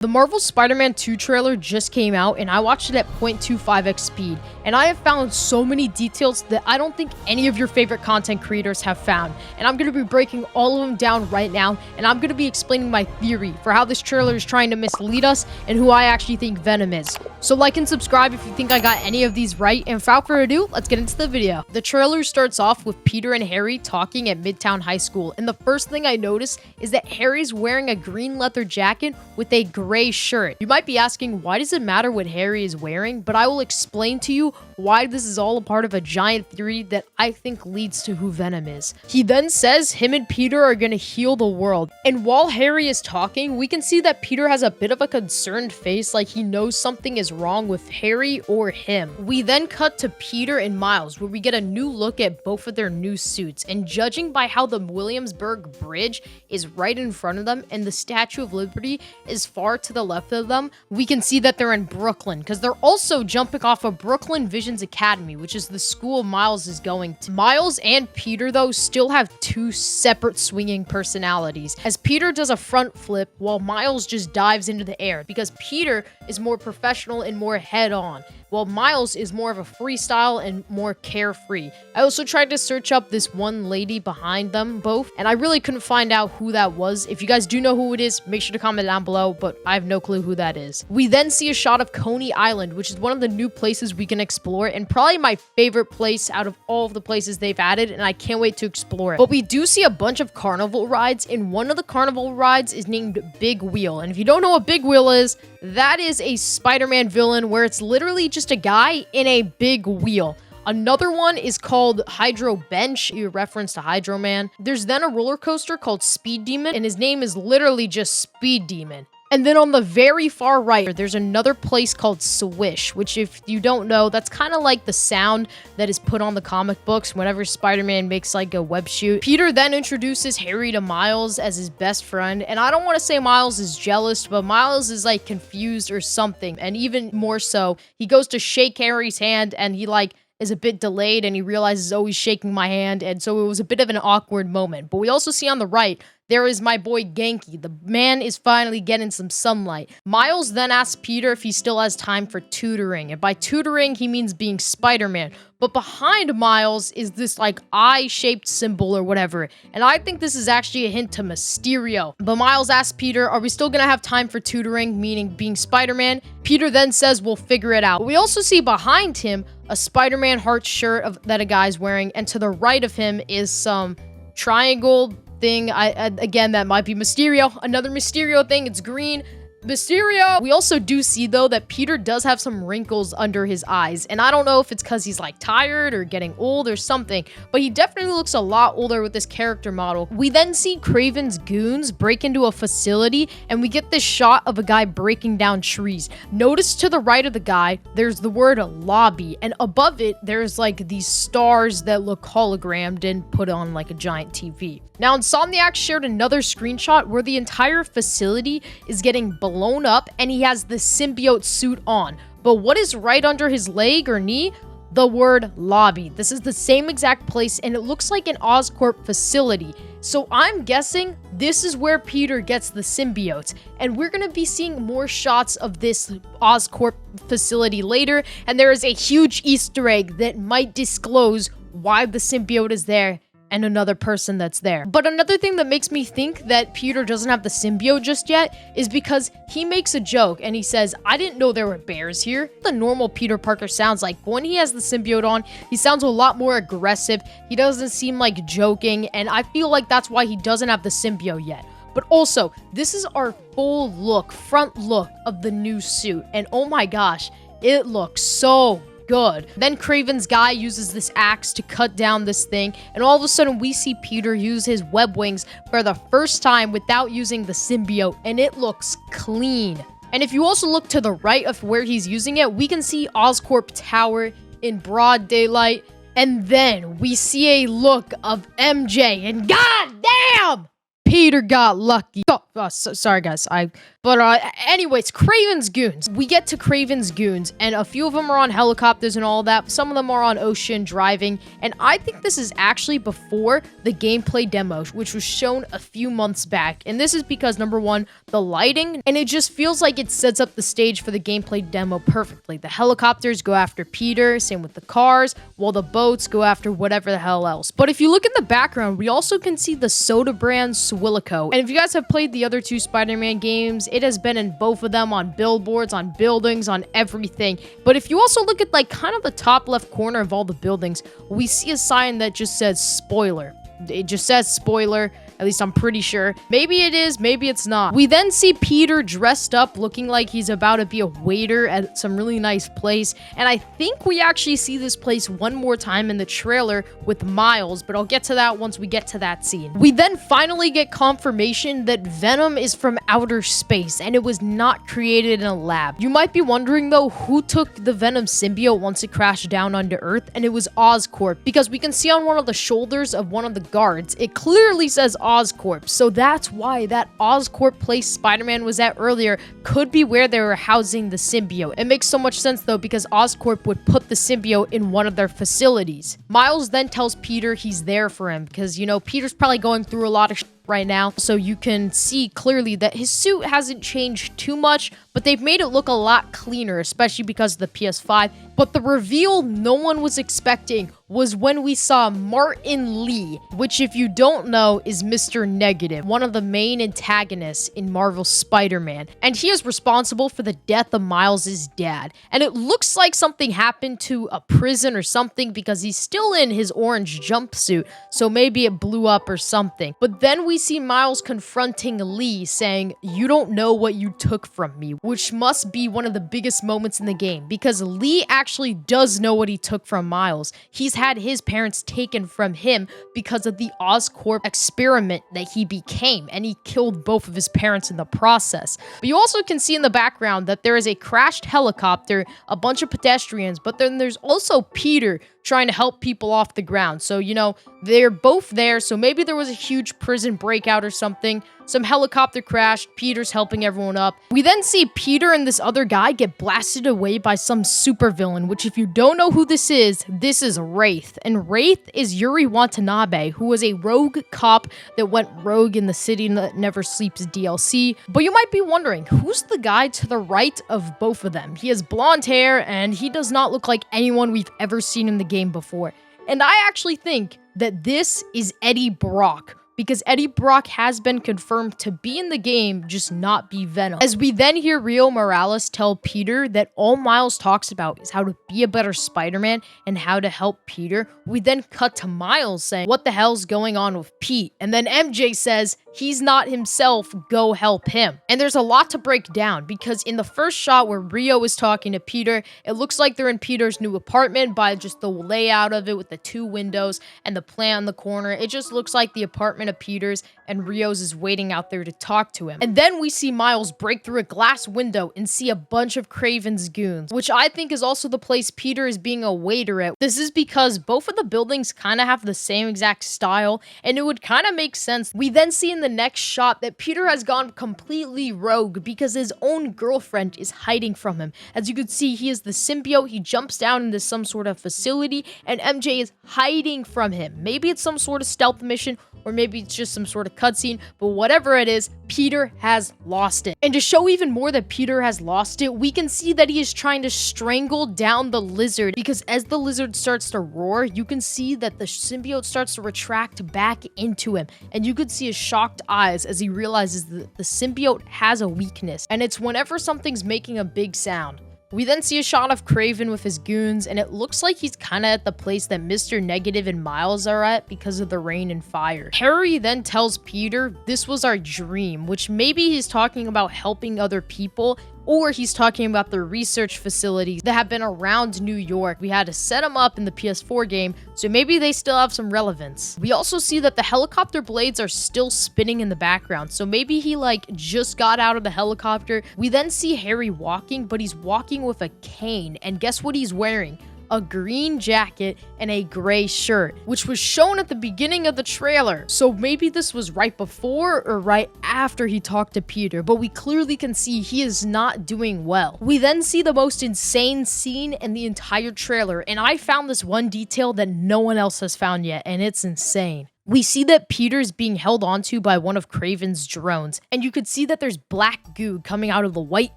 The Marvel Spider-Man 2 trailer just came out, and I watched it at 0.25x speed, and I have found so many details that I don't think any of your favorite content creators have found, and I'm going to be breaking all of them down right now, and I'm going to be explaining my theory for how this trailer is trying to mislead us and who I actually think Venom is. So like and subscribe if you think I got any of these right, and without further ado, let's get into the video. The trailer starts off with Peter and Harry talking at Midtown High School, and the first thing I notice is that Harry's wearing a green leather jacket with a gray shirt. You might be asking, why does it matter what Harry is wearing? But I will explain to you why this is all a part of a giant theory that I think leads to who Venom is. He then says him and Peter are gonna heal the world. And while Harry is talking, we can see that Peter has a bit of a concerned face, like he knows something is wrong with Harry or him. We then cut to Peter and Miles, where we get a new look at both of their new suits. And judging by how the Williamsburg Bridge is right in front of them and the Statue of Liberty is far to the left of them, we can see that they're in Brooklyn, because they're also jumping off of Brooklyn Visions Academy, which is the school Miles is going to. Miles and Peter, though, still have two separate swinging personalities, as Peter does a front flip while Miles just dives into the air, because Peter is more professional and more head-on, while Miles is more of a freestyle and more carefree. I also tried to search up this one lady behind them both, and I really couldn't find out who that was. If you guys do know who it is, make sure to comment down below, but I have no clue who that is. We then see a shot of Coney Island, which is one of the new places we can explore, and probably my favorite place out of all of the places they've added, and I can't wait to explore it. But we do see a bunch of carnival rides, and one of the carnival rides is named Big Wheel. And if you don't know what Big Wheel is, that is a Spider-Man villain where it's literally just a guy in a big wheel. Another one is called Hydro Bench, a reference to Hydro Man. There's then a roller coaster called Speed Demon, and his name is literally just Speed Demon. And then on the very far right, there's another place called Swish, which if you don't know, that's kind of like the sound that is put on the comic books whenever Spider-Man makes like a web shoot. Peter then introduces Harry to Miles as his best friend, and I don't want to say Miles is jealous, but Miles is like confused or something. And even more so, he goes to shake Harry's hand and he like is a bit delayed and he realizes, oh, he's shaking my hand, and so it was a bit of an awkward moment. But we also see on the right, there is my boy Genki. The man is finally getting some sunlight. Miles then asks Peter if he still has time for tutoring, and by tutoring, he means being Spider-Man. But behind Miles is this like eye-shaped symbol or whatever, and I think this is actually a hint to Mysterio. But Miles asks Peter, are we still gonna have time for tutoring, meaning being Spider-Man? Peter then says, we'll figure it out. But we also see behind him a Spider-Man heart shirt that a guy's wearing, and to the right of him is some triangle thing. Again, that might be Mysterio. Another Mysterio thing. It's green. Mysterio! We also do see, though, that Peter does have some wrinkles under his eyes, and I don't know if it's because he's, like, tired or getting old or something, but he definitely looks a lot older with this character model. We then see Kraven's goons break into a facility, and we get this shot of a guy breaking down trees. Notice to the right of the guy, there's the word lobby, and above it, there's, like, these stars that look hologrammed and put on, like, a giant TV. Now, Insomniac shared another screenshot where the entire facility is getting blown up and he has the symbiote suit on. But what is right under his leg or knee? The word lobby. This is the same exact place and it looks like an Oscorp facility. So I'm guessing this is where Peter gets the symbiote. And we're going to be seeing more shots of this Oscorp facility later. And there is a huge Easter egg that might disclose why the symbiote is there and another person that's there. But another thing that makes me think that Peter doesn't have the symbiote just yet is because he makes a joke and he says, I didn't know there were bears here. The normal Peter Parker sounds like, but when he has the symbiote on, he sounds a lot more aggressive. He doesn't seem like joking, and I feel like that's why he doesn't have the symbiote yet. But also, this is our full look, front look of the new suit, and oh my gosh, it looks so good. Then Kraven's guy uses this axe to cut down this thing, and all of a sudden we see Peter use his web wings for the first time without using the symbiote, and it looks clean. And if you also look to the right of where he's using it, we can see Oscorp Tower in broad daylight, and then we see a look of MJ, and goddamn! Peter got lucky. Sorry guys, I But anyways, Kraven's goons. We get to Kraven's goons, and a few of them are on helicopters and all that. Some of them are on ocean driving, and I think this is actually before the gameplay demo, which was shown a few months back. And this is because, number one, the lighting, and it just feels like it sets up the stage for the gameplay demo perfectly. The helicopters go after Peter, same with the cars, while the boats go after whatever the hell else. But if you look in the background, we also can see the soda brand Swillico. And if you guys have played the other two Spider-Man games, it has been in both of them, on billboards, on buildings, on everything. But if you also look at like kind of the top left corner of all the buildings, we see a sign that just says spoiler. It just says spoiler. At least I'm pretty sure. Maybe it is, maybe it's not. We then see Peter dressed up, looking like he's about to be a waiter at some really nice place. And I think we actually see this place one more time in the trailer with Miles, but I'll get to that once we get to that scene. We then finally get confirmation that Venom is from outer space, and it was not created in a lab. You might be wondering, though, who took the Venom symbiote once it crashed down onto Earth, and it was Oscorp, because we can see on one of the shoulders of one of the guards, it clearly says Oscorp. So that's why that Oscorp place Spider-Man was at earlier could be where they were housing the symbiote. It makes so much sense though, because Oscorp would put the symbiote in one of their facilities. Miles then tells Peter he's there for him because, you know, Peter's probably going through a lot of right now, so you can see clearly that his suit hasn't changed too much, but they've made it look a lot cleaner, especially because of the PS5. But the reveal no one was expecting was when we saw Martin Lee, which, if you don't know, is Mr. Negative, one of the main antagonists in Marvel's Spider-Man, and he is responsible for the death of Miles' dad. And it looks like something happened to a prison or something, because he's still in his orange jumpsuit, so maybe it blew up or something. But then we see Miles confronting Lee, saying, "You don't know what you took from me," which must be one of the biggest moments in the game, because Lee actually does know what he took from Miles. He's had his parents taken from him because of the Oscorp experiment that he became, and he killed both of his parents in the process. But you also can see in the background that there is a crashed helicopter, a bunch of pedestrians, but then there's also Peter trying to help people off the ground. So, you know, they're both there, so maybe there was a huge prison breakout or something. Some helicopter crashed, Peter's helping everyone up. We then see Peter and this other guy get blasted away by some supervillain, which, if you don't know who this is Wraith. And Wraith is Yuri Watanabe, who was a rogue cop that went rogue in the City That Never Sleeps DLC. But you might be wondering, who's the guy to the right of both of them? He has blonde hair, and he does not look like anyone we've ever seen in the game before. And I actually think that this is Eddie Brock, because Eddie Brock has been confirmed to be in the game, just not be Venom. As we then hear Rio Morales tell Peter that all Miles talks about is how to be a better Spider-Man and how to help Peter, we then cut to Miles saying, "What the hell's going on with Pete?" And then MJ says, "He's not himself, go help him." And there's a lot to break down, because in the first shot where Rio is talking to Peter, it looks like they're in Peter's new apartment by just the layout of it with the two windows and the plant in the corner. It just looks like the apartment of Peter's, and Rio's is waiting out there to talk to him. And then we see Miles break through a glass window and see a bunch of Kraven's goons, which I think is also the place Peter is being a waiter at. This is because both of the buildings kind of have the same exact style, and it would kind of make sense. We then see in the next shot that Peter has gone completely rogue because his own girlfriend is hiding from him. As you can see, he is the symbiote. He jumps down into some sort of facility, and MJ is hiding from him. Maybe it's some sort of stealth mission, or maybe it's just some sort of cutscene, but whatever it is, Peter has lost it. And to show even more that Peter has lost it, we can see that he is trying to strangle down the lizard, because as the lizard starts to roar, you can see that the symbiote starts to retract back into him, and you could see his shocked eyes as he realizes that the symbiote has a weakness, and it's whenever something's making a big sound. We then see a shot of Kraven with his goons, and it looks like he's kind of at the place that Mr. Negative and Miles are at because of the rain and fire. Harry then tells Peter, "This was our dream," which maybe he's talking about helping other people, or he's talking about the research facilities that have been around New York. We had to set them up in the PS4 game, so maybe they still have some relevance. We also see that the helicopter blades are still spinning in the background, so maybe he just got out of the helicopter. We then see Harry walking, but he's walking with a cane, and guess what he's wearing? a green jacket, and a gray shirt, which was shown at the beginning of the trailer. So maybe this was right before or right after he talked to Peter, but we clearly can see he is not doing well. We then see the most insane scene in the entire trailer, and I found this one detail that no one else has found yet, and it's insane. We see that Peter's being held onto by one of Kraven's drones, and you could see that there's black goo coming out of the white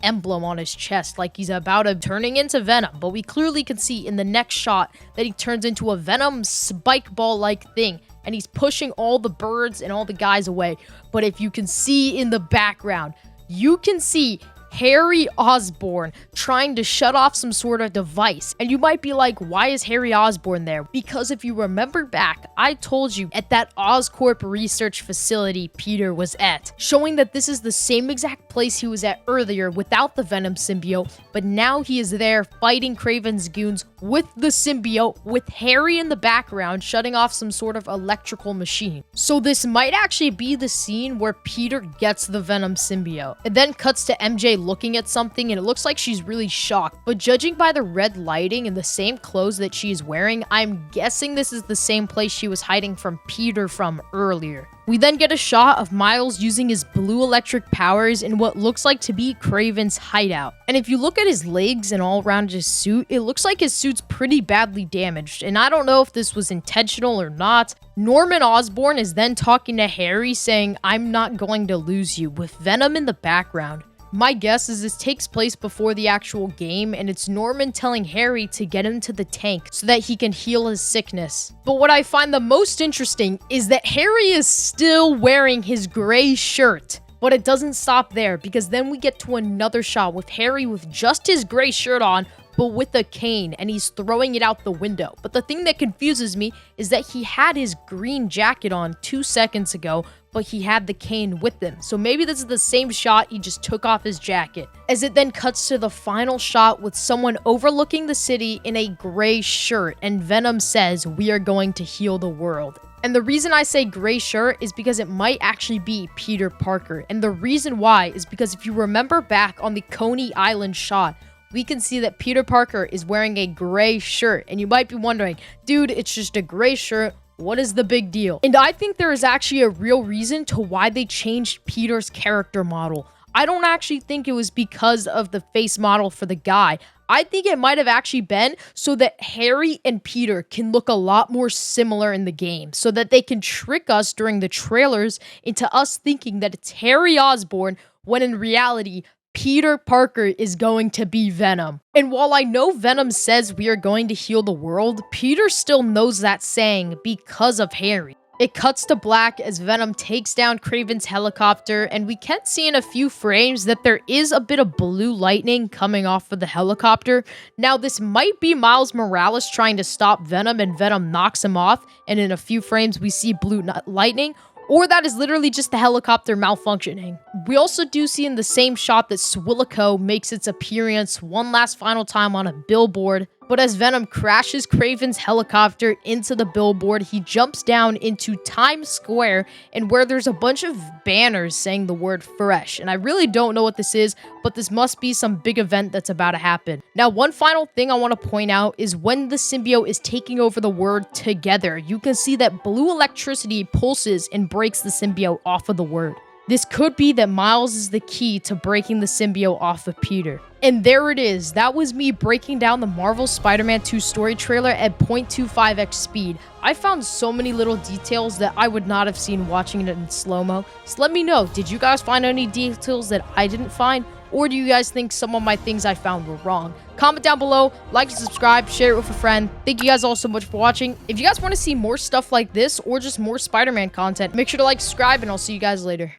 emblem on his chest like he's about to turning into Venom, but we clearly can see in the next shot that he turns into a Venom spike ball-like thing, and he's pushing all the birds and all the guys away. But if you can see in the background, you can see Harry Osborn trying to shut off some sort of device. And you might be like, why is Harry Osborn there? Because if you remember back, I told you at that Oscorp research facility Peter was at, showing that this is the same exact place he was at earlier without the Venom symbiote, but now he is there fighting Kraven's goons with the symbiote, with Harry in the background shutting off some sort of electrical machine. So this might actually be the scene where Peter gets the Venom symbiote. It then cuts to MJ looking at something, and it looks like she's really shocked, but judging by the red lighting and the same clothes that she's wearing, I'm guessing this is the same place she was hiding from Peter from earlier. We then get a shot of Miles using his blue electric powers in what looks like to be Kraven's hideout. And if you look at his legs and all around his suit, it looks like his suit's pretty badly damaged, and I don't know if this was intentional or not. Norman Osborn is then talking to Harry saying, "I'm not going to lose you," with Venom in the background. My guess is this takes place before the actual game, and it's Norman telling Harry to get him to the tank so that he can heal his sickness. But what I find the most interesting is that Harry is still wearing his gray shirt. But it doesn't stop there, because then we get to another shot with Harry with just his gray shirt on, but with a cane, and he's throwing it out the window. But the thing that confuses me is that he had his green jacket on 2 seconds ago, but he had the cane with him. So maybe this is the same shot, he just took off his jacket. As it then cuts to the final shot with someone overlooking the city in a gray shirt, and Venom says, "We are going to heal the world." And the reason I say gray shirt is because it might actually be Peter Parker. And the reason why is because if you remember back on the Coney Island shot, we can see that Peter Parker is wearing a gray shirt. And you might be wondering, dude, it's just a gray shirt. What is the big deal? And I think there is actually a real reason to why they changed Peter's character model. I don't actually think it was because of the face model for the guy. I think it might have actually been so that Harry and Peter can look a lot more similar in the game, so that they can trick us during the trailers into us thinking that it's Harry Osborn, when in reality, Peter Parker is going to be Venom. And while I know Venom says we are going to heal the world, Peter still knows that saying because of Harry. It cuts to black as Venom takes down Kraven's helicopter, and we can see in a few frames that there is a bit of blue lightning coming off of the helicopter. Now, this might be Miles Morales trying to stop Venom, and Venom knocks him off, and in a few frames we see blue lightning, or that is literally just the helicopter malfunctioning. We also do see in the same shot that Swillico makes its appearance one last final time on a billboard, but as Venom crashes Kraven's helicopter into the billboard, he jumps down into Times Square, and where there's a bunch of banners saying the word fresh. And I really don't know what this is, but this must be some big event that's about to happen. Now, one final thing I want to point out is when the symbiote is taking over the word together, you can see that blue electricity pulses and breaks the symbiote off of the word. This could be that Miles is the key to breaking the symbiote off of Peter. And there it is. That was me breaking down the Marvel Spider-Man 2 story trailer at 0.25x speed. I found so many little details that I would not have seen watching it in slow-mo. So let me know, did you guys find any details that I didn't find? Or do you guys think some of my things I found were wrong? Comment down below, like and subscribe, share it with a friend. Thank you guys all so much for watching. If you guys want to see more stuff like this or just more Spider-Man content, make sure to like, subscribe, and I'll see you guys later.